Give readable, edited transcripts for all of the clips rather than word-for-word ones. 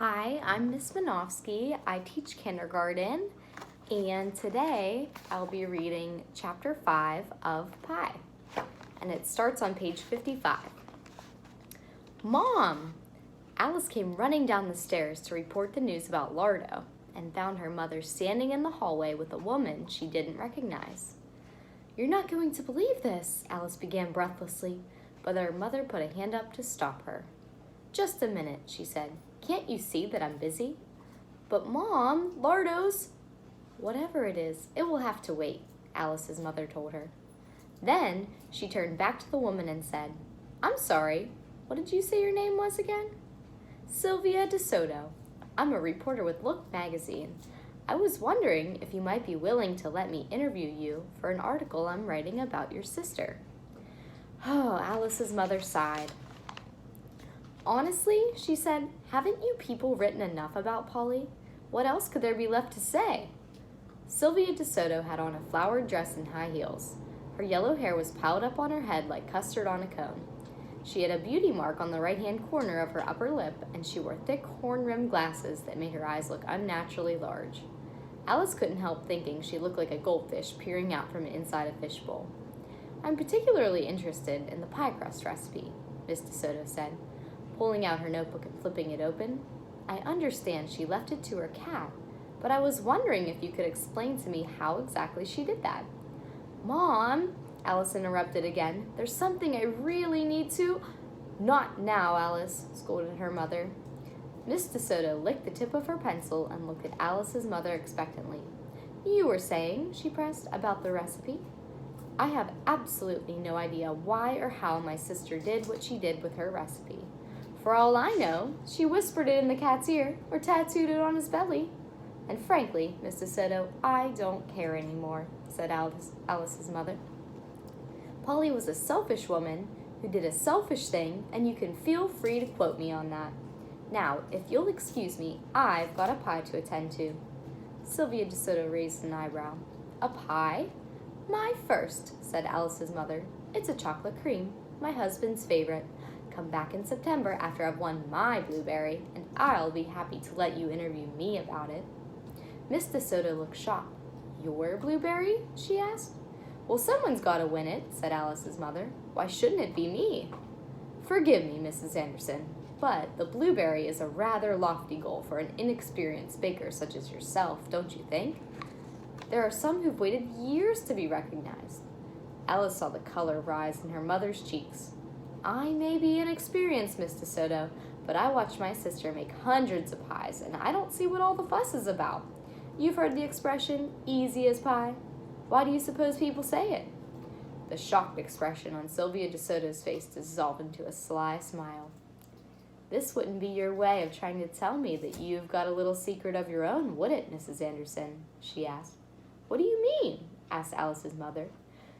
Hi, I'm Miss Manovsky. I teach kindergarten, and today I'll be reading chapter 5 of Pi, and it starts on page 55. Mom! Alice came running down the stairs to report the news about Lardo and found her mother standing in the hallway with a woman she didn't recognize. You're not going to believe this, Alice began breathlessly, but her mother put a hand up to stop her. Just a minute, she said. Can't you see that I'm busy? But Mom, Lardo's... Whatever it is, it will have to wait, Alice's mother told her. Then she turned back to the woman and said, I'm sorry, what did you say your name was again? Sylvia DeSoto. I'm a reporter with Look magazine. I was wondering if you might be willing to let me interview you for an article I'm writing about your sister. Oh, Alice's mother sighed. Honestly, she said, haven't you people written enough about Polly? What else could there be left to say? Sylvia DeSoto had on a flowered dress and high heels. Her yellow hair was piled up on her head like custard on a cone. She had a beauty mark on the right-hand corner of her upper lip, and she wore thick horn-rimmed glasses that made her eyes look unnaturally large. Alice couldn't help thinking she looked like a goldfish peering out from inside a fishbowl. I'm particularly interested in the pie crust recipe, Miss DeSoto said, pulling out her notebook and flipping it open. I understand she left it to her cat, but I was wondering if you could explain to me how exactly she did that. Mom, Alice interrupted again, there's something I really need to... Not now, Alice, scolded her mother. Miss DeSoto licked the tip of her pencil and looked at Alice's mother expectantly. You were saying, she pressed, about the recipe? I have absolutely no idea why or how my sister did what she did with her recipe. For all I know, she whispered it in the cat's ear or tattooed it on his belly. And frankly, Miss DeSoto, I don't care anymore, said Alice's mother. Polly was a selfish woman who did a selfish thing, and you can feel free to quote me on that. Now, if you'll excuse me, I've got a pie to attend to. Sylvia DeSoto raised an eyebrow. A pie? My first, said Alice's mother. It's a chocolate cream, my husband's favorite. Come back in September after I've won my blueberry, and I'll be happy to let you interview me about it. Miss DeSoto looked shocked. Your blueberry? She asked. Well, someone's got to win it, said Alice's mother. Why shouldn't it be me? Forgive me, Mrs. Anderson, but the blueberry is a rather lofty goal for an inexperienced baker such as yourself, don't you think? There are some who've waited years to be recognized. Alice saw the color rise in her mother's cheeks. I may be inexperienced, Miss DeSoto, but I watched my sister make hundreds of pies, and I don't see what all the fuss is about. You've heard the expression, easy as pie. Why do you suppose people say it? The shocked expression on Sylvia DeSoto's face dissolved into a sly smile. This wouldn't be your way of trying to tell me that you've got a little secret of your own, would it, Mrs. Anderson? She asked. What do you mean? Asked Alice's mother.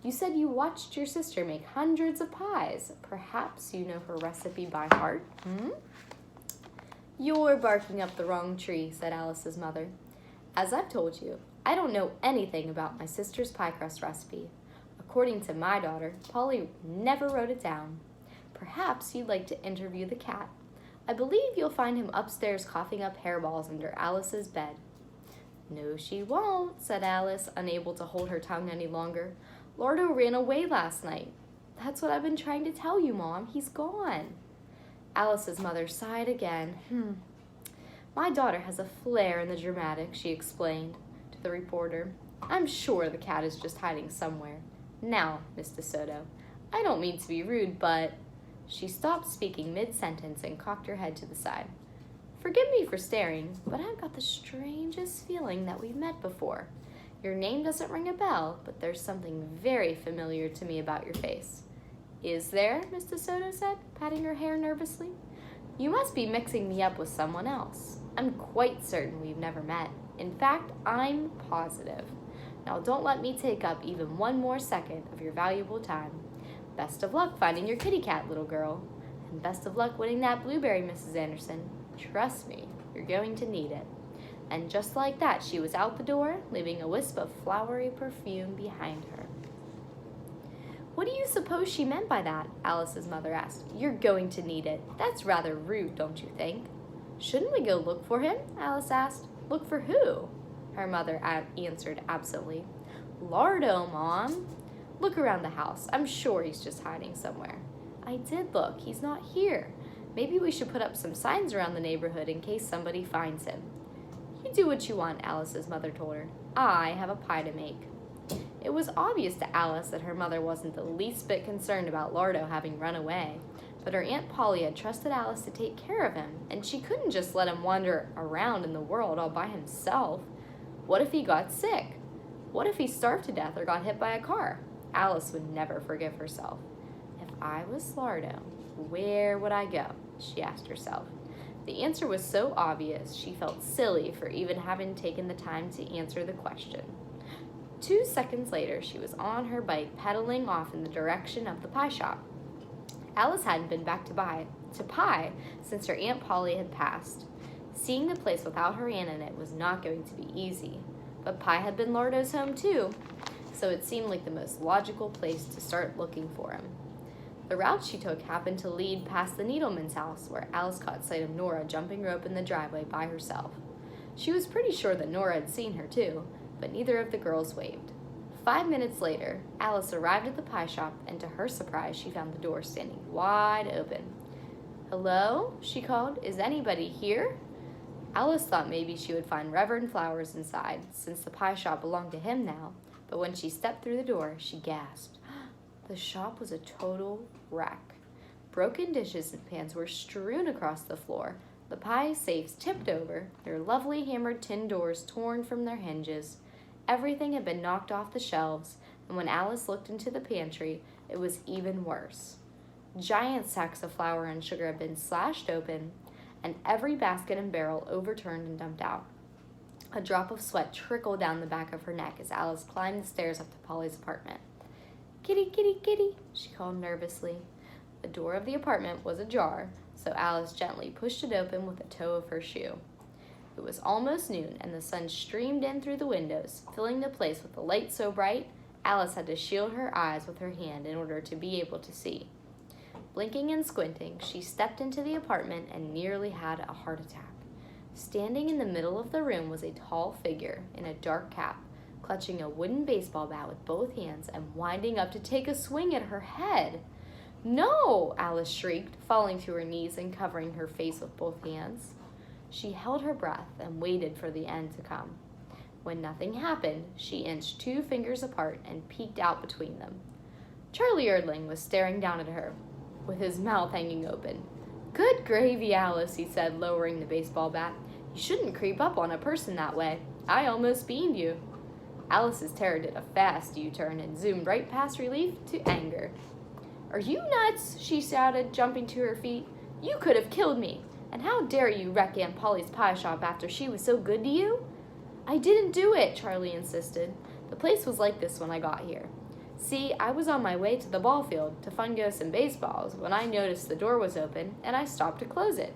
You said you watched your sister make hundreds of pies. Perhaps you know her recipe by heart? You're barking up the wrong tree, said Alice's mother. As I've told you, I don't know anything about my sister's pie crust recipe. According to my daughter, Polly never wrote it down. Perhaps you'd like to interview the cat. I believe you'll find him upstairs coughing up hairballs under Alice's bed. No, she won't, said Alice, unable to hold her tongue any longer. Lardo ran away last night. That's what I've been trying to tell you, Mom. He's gone. Alice's mother sighed again. My daughter has a flair in the dramatic, she explained to the reporter. I'm sure the cat is just hiding somewhere. Now, Miss DeSoto, I don't mean to be rude, but... She stopped speaking mid-sentence and cocked her head to the side. Forgive me for staring, but I've got the strangest feeling that we've met before. Your name doesn't ring a bell, but there's something very familiar to me about your face. Is there? Miss DeSoto said, patting her hair nervously. You must be mixing me up with someone else. I'm quite certain we've never met. In fact, I'm positive. Now don't let me take up even one more second of your valuable time. Best of luck finding your kitty cat, little girl. And best of luck winning that blueberry, Mrs. Anderson. Trust me, you're going to need it. And just like that, she was out the door, leaving a wisp of flowery perfume behind her. What do you suppose she meant by that? Alice's mother asked. You're going to need it. That's rather rude, don't you think? Shouldn't we go look for him? Alice asked. Look for who? Her mother answered absently. Lardo, Mom. Look around the house. I'm sure he's just hiding somewhere. I did look. He's not here. Maybe we should put up some signs around the neighborhood in case somebody finds him. You do what you want, Alice's mother told her. I have a pie to make. It was obvious to Alice that her mother wasn't the least bit concerned about Lardo having run away, but her Aunt Polly had trusted Alice to take care of him, and she couldn't just let him wander around in the world all by himself. What if he got sick? What if he starved to death or got hit by a car? Alice would never forgive herself. If I was Lardo, where would I go? She asked herself. The answer was so obvious, she felt silly for even having taken the time to answer the question. 2 seconds later, she was on her bike, pedaling off in the direction of the pie shop. Alice hadn't been back to pie since her Aunt Polly had passed. Seeing the place without her aunt in it was not going to be easy, but pie had been Lardo's home too, so it seemed like the most logical place to start looking for him. The route she took happened to lead past the Needleman's house, where Alice caught sight of Nora jumping rope in the driveway by herself. She was pretty sure that Nora had seen her too, but neither of the girls waved. 5 minutes later, Alice arrived at the pie shop, and to her surprise, she found the door standing wide open. Hello? She called. Is anybody here? Alice thought maybe she would find Reverend Flowers inside, since the pie shop belonged to him now, but when she stepped through the door, she gasped. The shop was a total wreck. Broken dishes and pans were strewn across the floor, the pie safes tipped over, their lovely hammered tin doors torn from their hinges. Everything had been knocked off the shelves, and when Alice looked into the pantry, it was even worse. Giant sacks of flour and sugar had been slashed open, and every basket and barrel overturned and dumped out. A drop of sweat trickled down the back of her neck as Alice climbed the stairs up to Polly's apartment. Kitty, kitty, kitty, she called nervously. The door of the apartment was ajar, so Alice gently pushed it open with the toe of her shoe. It was almost noon, and the sun streamed in through the windows, filling the place with a light so bright, Alice had to shield her eyes with her hand in order to be able to see. Blinking and squinting, she stepped into the apartment and nearly had a heart attack. Standing in the middle of the room was a tall figure in a dark cap, clutching a wooden baseball bat with both hands and winding up to take a swing at her head. No! Alice shrieked, falling to her knees and covering her face with both hands. She held her breath and waited for the end to come. When nothing happened, she inched 2 fingers apart and peeked out between them. Charlie Erdling was staring down at her, with his mouth hanging open. Good gravy, Alice, he said, lowering the baseball bat. You shouldn't creep up on a person that way. I almost beaned you. Alice's terror did a fast U-turn and zoomed right past relief to anger. Are you nuts? She shouted, jumping to her feet. You could have killed me. And how dare you wreck Aunt Polly's pie shop after she was so good to you? I didn't do it, Charlie insisted. The place was like this when I got here. See, I was on my way to the ball field to fungo some baseballs when I noticed the door was open and I stopped to close it.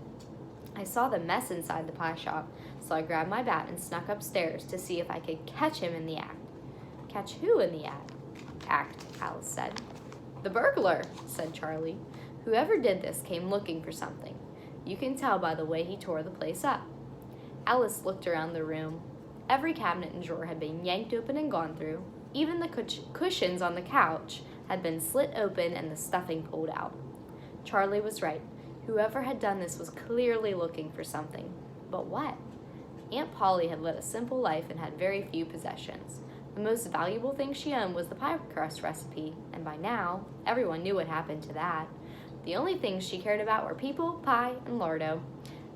I saw the mess inside the pie shop, so I grabbed my bat and snuck upstairs to see if I could catch him in the act. Catch who in the act? Alice said. The burglar, said Charlie. Whoever did this came looking for something. You can tell by the way he tore the place up. Alice looked around the room. Every cabinet and drawer had been yanked open and gone through. Even the cushions on the couch had been slit open and the stuffing pulled out. Charlie was right. Whoever had done this was clearly looking for something. But what? Aunt Polly had led a simple life and had very few possessions. The most valuable thing she owned was the pie crust recipe, and by now, everyone knew what happened to that. The only things she cared about were people, pie, and lardo.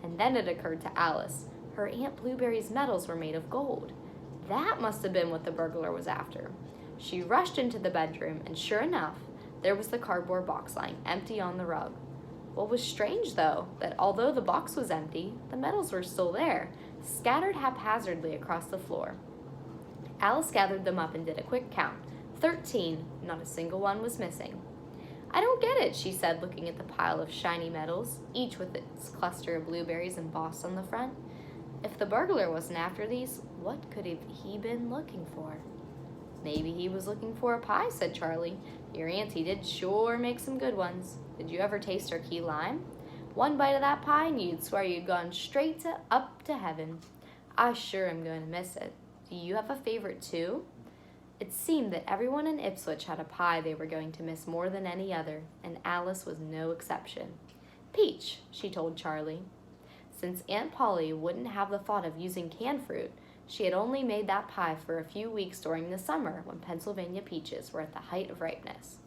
And then it occurred to Alice. Her Aunt Blueberry's medals were made of gold. That must have been what the burglar was after. She rushed into the bedroom, and sure enough, there was the cardboard box lying empty on the rug. What was strange, though, that although the box was empty, the medals were still there, scattered haphazardly across the floor. Alice gathered them up and did a quick count. 13, not a single one was missing. I don't get it, she said, looking at the pile of shiny medals, each with its cluster of blueberries embossed on the front. If the burglar wasn't after these, what could he been looking for? Maybe he was looking for a pie, said Charlie. Your auntie did sure make some good ones. Did you ever taste her key lime? One bite of that pie and you'd swear you'd gone straight up to heaven. I sure am going to miss it. Do you have a favorite too? It seemed that everyone in Ipswich had a pie they were going to miss more than any other, and Alice was no exception. Peach, she told Charlie. Since Aunt Polly wouldn't have the thought of using canned fruit, she had only made that pie for a few weeks during the summer when Pennsylvania peaches were at the height of ripeness.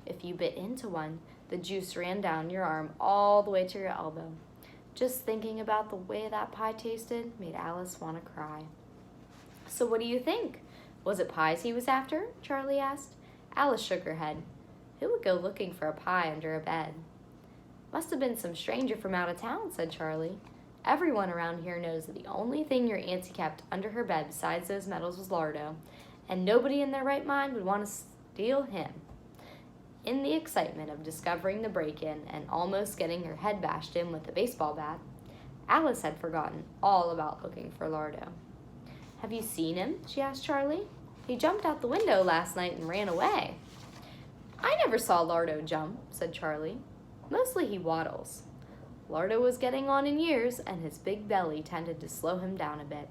If you bit into one, the juice ran down your arm all the way to your elbow. Just thinking about the way that pie tasted made Alice want to cry. So what do you think? Was it pies he was after? Charlie asked. Alice shook her head. Who would go looking for a pie under a bed? Must have been some stranger from out of town, said Charlie. Everyone around here knows that the only thing your auntie kept under her bed besides those medals was lardo, and nobody in their right mind would want to steal him. In the excitement of discovering the break-in and almost getting her head bashed in with a baseball bat, Alice had forgotten all about looking for Lardo. Have you seen him? She asked Charlie. He jumped out the window last night and ran away. I never saw Lardo jump, said Charlie. Mostly he waddles. Lardo was getting on in years, and his big belly tended to slow him down a bit.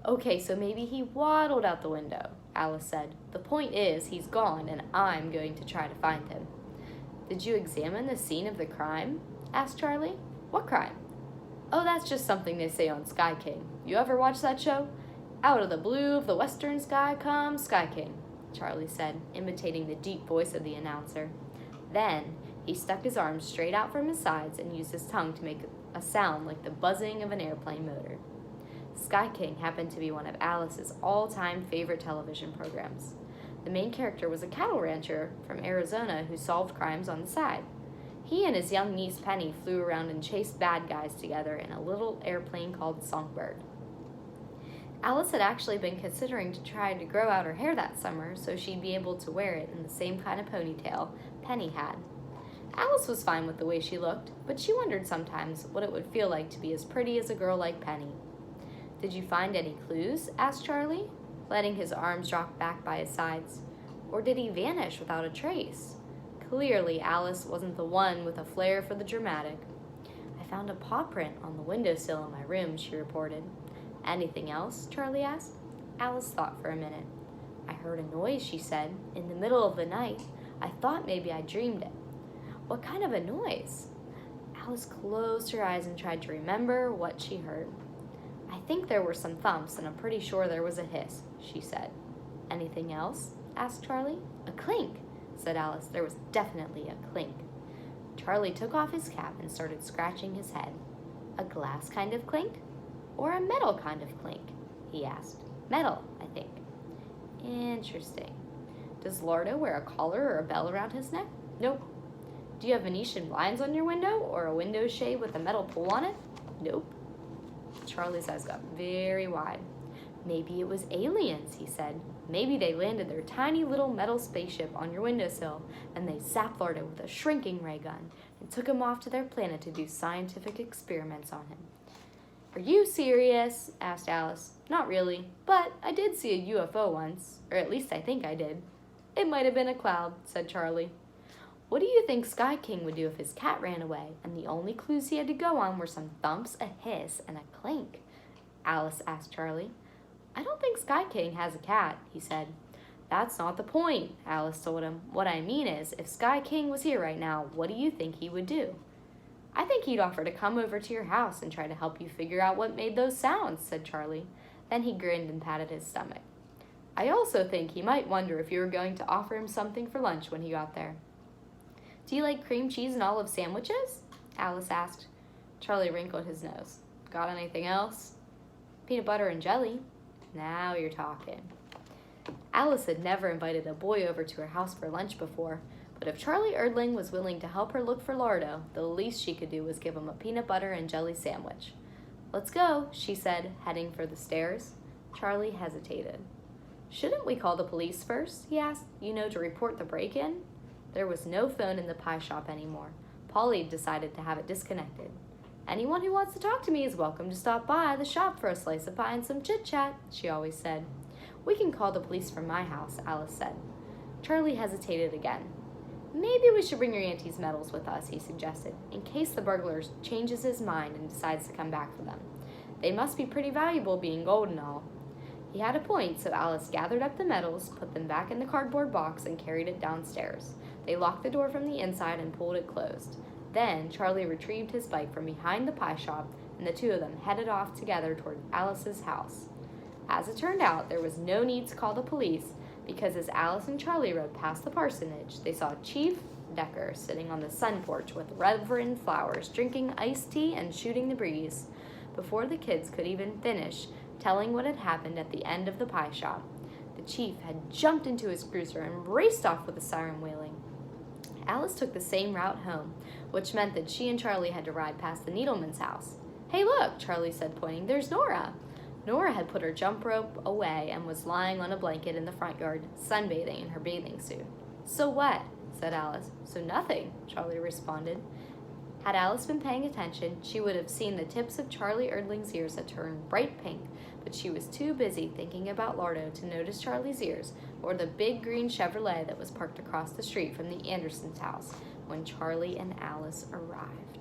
Okay, so maybe he waddled out the window, Alice said. The point is, he's gone, and I'm going to try to find him. Did you examine the scene of the crime? Asked Charlie. What crime? Oh, that's just something they say on Sky King. You ever watch that show? Out of the blue of the western sky comes Sky King, Charlie said, imitating the deep voice of the announcer. Then he stuck his arms straight out from his sides and used his tongue to make a sound like the buzzing of an airplane motor. Sky King happened to be one of Alice's all-time favorite television programs. The main character was a cattle rancher from Arizona who solved crimes on the side. He and his young niece Penny flew around and chased bad guys together in a little airplane called Songbird. Alice had actually been considering to try to grow out her hair that summer so she'd be able to wear it in the same kind of ponytail Penny had. Alice was fine with the way she looked, but she wondered sometimes what it would feel like to be as pretty as a girl like Penny. Did you find any clues? Asked Charlie, letting his arms drop back by his sides. Or did he vanish without a trace? Clearly, Alice wasn't the one with a flair for the dramatic. I found a paw print on the windowsill in my room, she reported. Anything else? Charlie asked. Alice thought for a minute. I heard a noise, she said, in the middle of the night. I thought maybe I dreamed it. What kind of a noise? Alice closed her eyes and tried to remember what she heard. I think there were some thumps, and I'm pretty sure there was a hiss, she said. Anything else? Asked Charlie. A clink, said Alice. There was definitely a clink. Charlie took off his cap and started scratching his head. A glass kind of clink? Or a metal kind of clink? He asked. Metal, I think. Interesting. Does Lardo wear a collar or a bell around his neck? Nope. Do you have Venetian blinds on your window or a window shade with a metal pull on it? Nope. Charlie's eyes got very wide. Maybe it was aliens, he said. Maybe they landed their tiny little metal spaceship on your windowsill and they zapped Lardo with a shrinking ray gun and took him off to their planet to do scientific experiments on him. Are you serious? Asked Alice. Not really, but I did see a UFO once, or at least I think I did. It might have been a cloud, said Charlie. What do you think Sky King would do if his cat ran away, and the only clues he had to go on were some thumps, a hiss, and a clink? Alice asked Charlie. I don't think Sky King has a cat, he said. That's not the point, Alice told him. What I mean is, if Sky King was here right now, what do you think he would do? I think he'd offer to come over to your house and try to help you figure out what made those sounds, said Charlie. Then he grinned and patted his stomach. I also think he might wonder if you were going to offer him something for lunch when he got there. Do you like cream cheese and olive sandwiches? Alice asked. Charlie wrinkled his nose. Got anything else? Peanut butter and jelly. Now you're talking. Alice had never invited a boy over to her house for lunch before, but if Charlie Erdling was willing to help her look for Lardo, the least she could do was give him a peanut butter and jelly sandwich. Let's go, she said, heading for the stairs. Charlie hesitated. Shouldn't we call the police first? He asked. To report the break-in? There was no phone in the pie shop anymore. Polly decided to have it disconnected. Anyone who wants to talk to me is welcome to stop by the shop for a slice of pie and some chit-chat, she always said. We can call the police from my house, Alice said. Charlie hesitated again. Maybe we should bring your auntie's medals with us, he suggested, in case the burglar changes his mind and decides to come back for them. They must be pretty valuable, being gold and all. He had a point, so Alice gathered up the medals, put them back in the cardboard box, and carried it downstairs. They locked the door from the inside and pulled it closed. Then Charlie retrieved his bike from behind the pie shop, and the two of them headed off together toward Alice's house. As it turned out, there was no need to call the police, because as Alice and Charlie rode past the parsonage, they saw Chief Decker sitting on the sun porch with Reverend Flowers, drinking iced tea and shooting the breeze. Before the kids could even finish telling what had happened at the end of the pie shop, the chief had jumped into his cruiser and raced off with the siren wailing. Alice took the same route home, which meant that she and Charlie had to ride past the Needleman's house. "Hey, look," Charlie said, pointing. "There's Nora." Nora had put her jump rope away and was lying on a blanket in the front yard, sunbathing in her bathing suit. "So what?" said Alice. "So nothing," Charlie responded. Had Alice been paying attention, she would have seen the tips of Charlie Erdling's ears had turned bright pink, but she was too busy thinking about Lardo to notice Charlie's ears or the big green Chevrolet that was parked across the street from the Andersons' house when Charlie and Alice arrived.